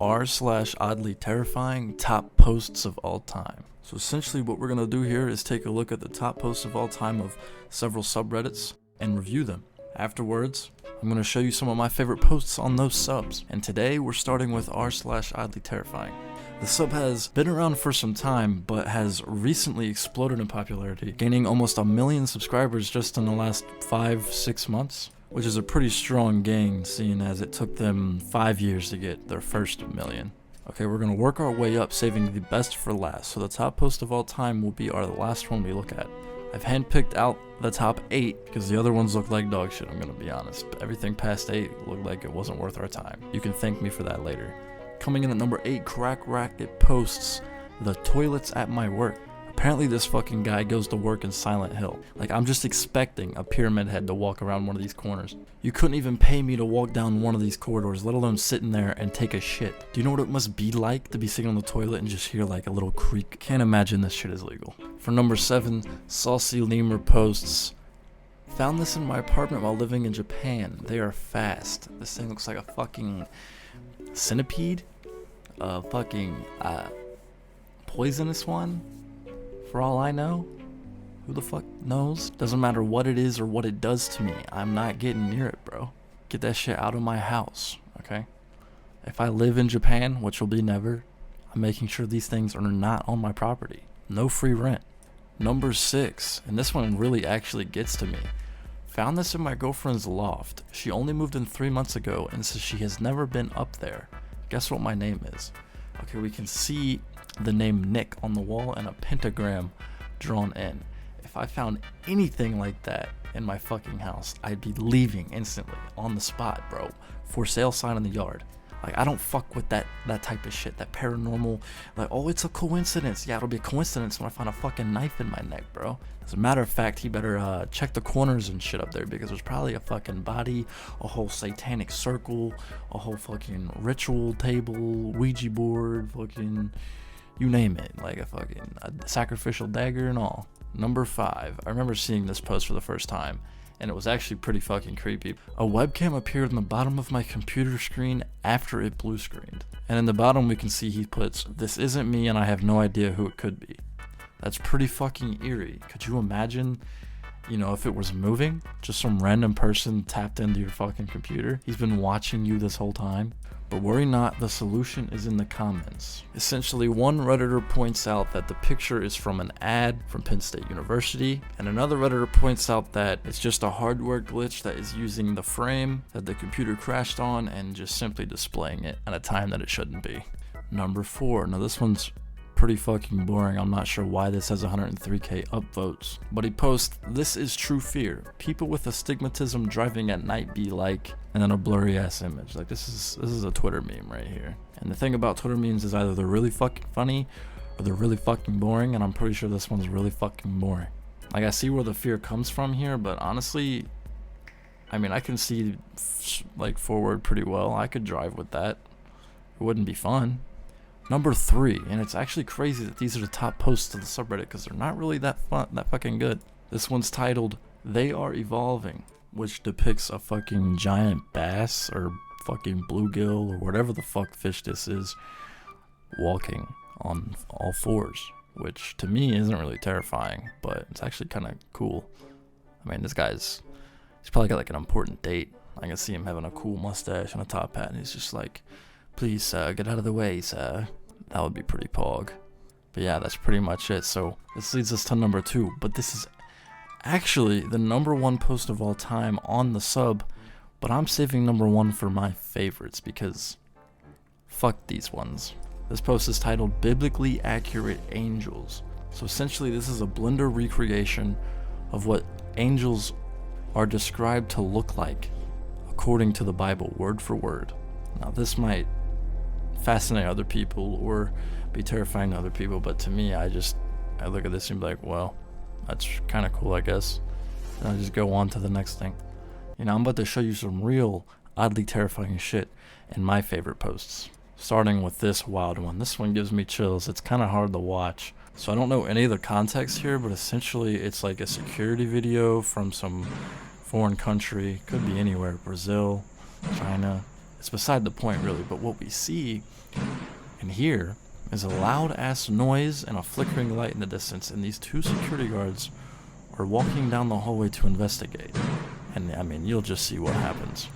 r/oddlyterrifying top posts of all time. So essentially what we're going to do here is take a look at the top posts of all time of several subreddits and review them. Afterwards, I'm going to show you some of my favorite posts on those subs. And today we're starting with r/oddlyterrifying. The sub has been around for some time, but has recently exploded in popularity, gaining almost 1 million subscribers just in the last 5-6 months, which is a pretty strong gain, seeing as it took them 5 years to get their first 1 million. Okay, we're going to work our way up, saving the best for last, so the top post of all time will be the last one we look at. I've handpicked out the top 8 because the other ones look like dog shit, I'm going to be honest. But everything past 8 looked like it wasn't worth our time. You can thank me for that later. Coming in at number 8, Racket posts, the toilets at my work. Apparently this fucking guy goes to work in Silent Hill. Like, I'm just expecting a pyramid head to walk around one of these corners. You couldn't even pay me to walk down one of these corridors, let alone sit in there and take a shit. Do you know what it must be like to be sitting on the toilet and just hear like a little creak? Can't imagine this shit is legal. For number 7, Saucy Lemur posts, found this in my apartment while living in Japan. They are fast. This thing looks like a fucking centipede. A fucking poisonous one. For all I know, who the fuck knows? Doesn't matter what it is or what it does to me. I'm not getting near it, bro. Get that shit out of my house, okay? If I live in Japan, which will be never, I'm making sure these things are not on my property. No free rent. Number 6, and this one really actually gets to me. Found this in my girlfriend's loft. She only moved in 3 months ago and says she has never been up there. Guess what my name is? Okay, we can see the name Nick on the wall and a pentagram drawn in. If I found anything like that in my fucking house, I'd be leaving instantly, on the spot, bro. For sale sign in the yard. Like, I don't fuck with that type of shit, that paranormal, like, oh, it's a coincidence. Yeah, it'll be a coincidence when I find a fucking knife in my neck, bro. As a matter of fact, he better check the corners and shit up there, because there's probably a fucking body, a whole satanic circle, a whole fucking ritual table, Ouija board, fucking, you name it, like a sacrificial dagger and all. Number 5, I remember seeing this post for the first time, and it was actually pretty fucking creepy. A webcam appeared in the bottom of my computer screen after it blue screened. And in the bottom we can see he puts, "This isn't me and I have no idea who it could be." That's pretty fucking eerie. Could you imagine, you know, if it was moving? Just some random person tapped into your fucking computer. He's been watching you this whole time. But worry not, the solution is in the comments. Essentially, one Redditor points out that the picture is from an ad from Penn State University, and another Redditor points out that it's just a hardware glitch that is using the frame that the computer crashed on and just simply displaying it at a time that it shouldn't be. Number 4, now this one's pretty fucking boring. I'm not sure why this has 103k upvotes, but he posts, "This is true fear. People with astigmatism driving at night be like," and then a blurry ass image. Like, this is a Twitter meme right here. And the thing about Twitter memes is either they're really fucking funny or they're really fucking boring, and I'm pretty sure this one's really fucking boring. Like, I see where the fear comes from here, but honestly, I mean, I can see like forward pretty well. I could drive with that. It wouldn't be fun. Number 3, and it's actually crazy that these are the top posts of the subreddit because they're not really that fucking good. This one's titled, "They Are Evolving," which depicts a fucking giant bass or fucking bluegill or whatever the fuck fish this is walking on all fours, which to me isn't really terrifying, but it's actually kind of cool. I mean, he's probably got like an important date. I can see him having a cool mustache and a top hat, and he's just like, "Please, sir, get out of the way, sir." That would be pretty pog. But yeah, that's pretty much it. So this leads us to number 2, but this is actually the number 1 post of all time on the sub, but I'm saving number 1 for my favorites because fuck these ones. This post is titled, "Biblically Accurate Angels." So essentially this is a Blender recreation of what angels are described to look like according to the Bible, word for word. Now this might fascinate other people or be terrifying to other people, but to me, I look at this and be like, well, that's kind of cool, I guess. And I just go on to the next thing. You know, I'm about to show you some real oddly terrifying shit in my favorite posts, starting with this wild one. This one gives me chills. It's kind of hard to watch, so I don't know any of the context here, but essentially it's like a security video from some foreign country. Could be anywhere, Brazil, China, it's beside the point really, but what we see and hear is a loud ass noise and a flickering light in the distance, and these two security guards are walking down the hallway to investigate. And I mean, you'll just see what happens.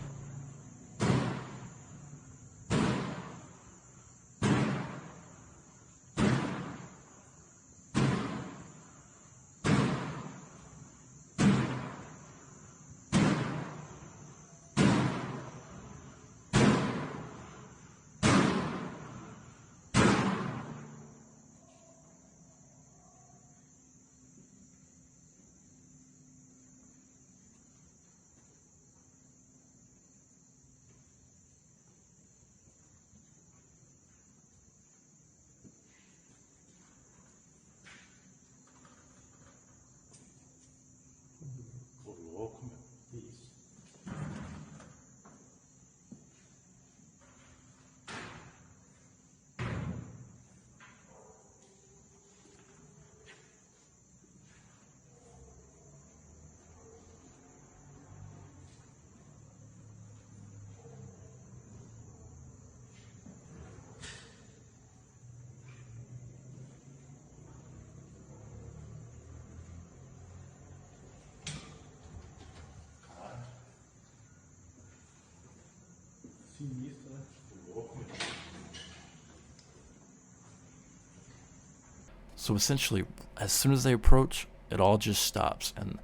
So essentially, as soon as they approach, it all just stops, and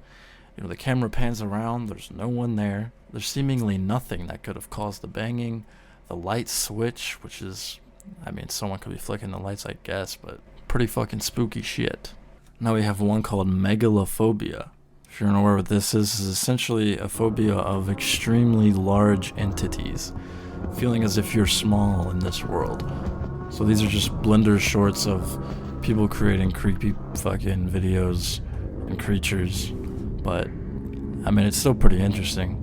the camera pans around. There's no one there. There's seemingly nothing that could have caused the banging. The light switch, which is, I mean, someone could be flicking the lights, I guess, but pretty fucking spooky shit. Now we have one called Megalophobia. If you're unaware what this is essentially a phobia of extremely large entities, feeling as if you're small in this world. So these are just Blender shorts of people creating creepy fucking videos and creatures, but I mean, it's still pretty interesting.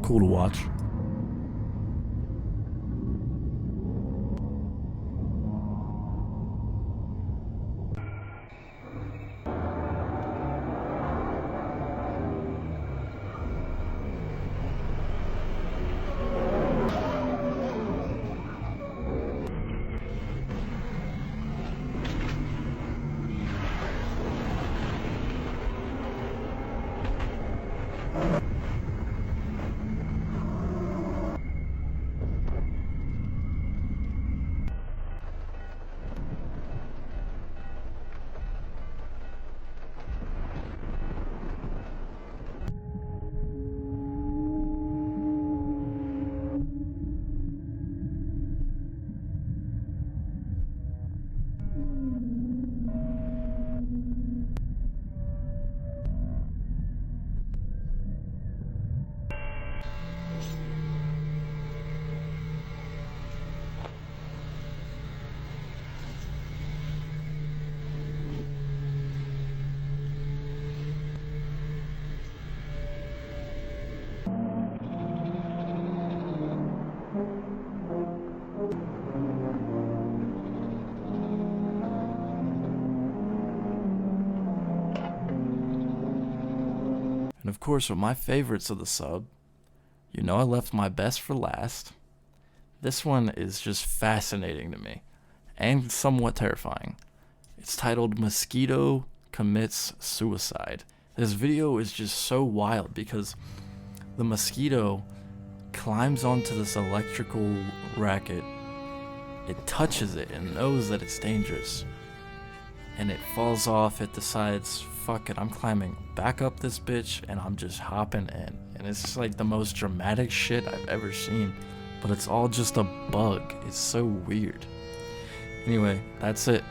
Cool to watch. And of course, with my favorites of the sub, I left my best for last. This one is just fascinating to me, and somewhat terrifying. It's titled Mosquito Commits Suicide. This video is just so wild because the mosquito climbs onto this electrical racket, it touches it and knows that it's dangerous, and it falls off. It decides, fuck it, I'm climbing back up this bitch and I'm just hopping in. And it's just like the most dramatic shit I've ever seen, but it's all just a bug. It's so weird. Anyway, that's it.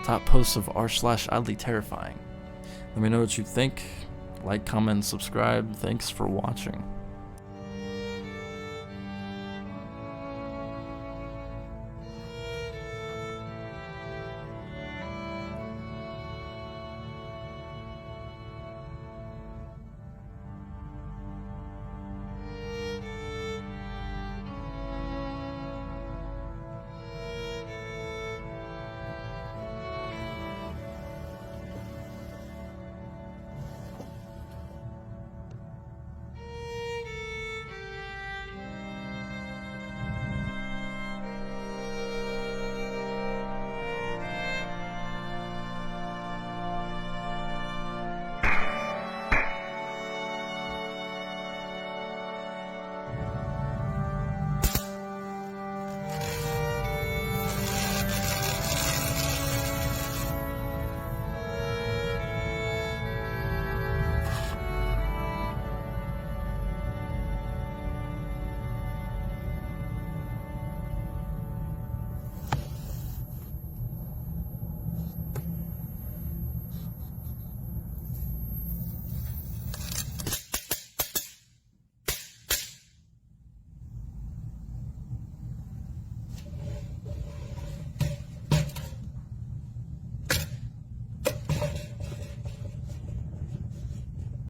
Top posts of r/oddlyterrifying. Let me know what you think. Like, comment, and subscribe. Thanks for watching.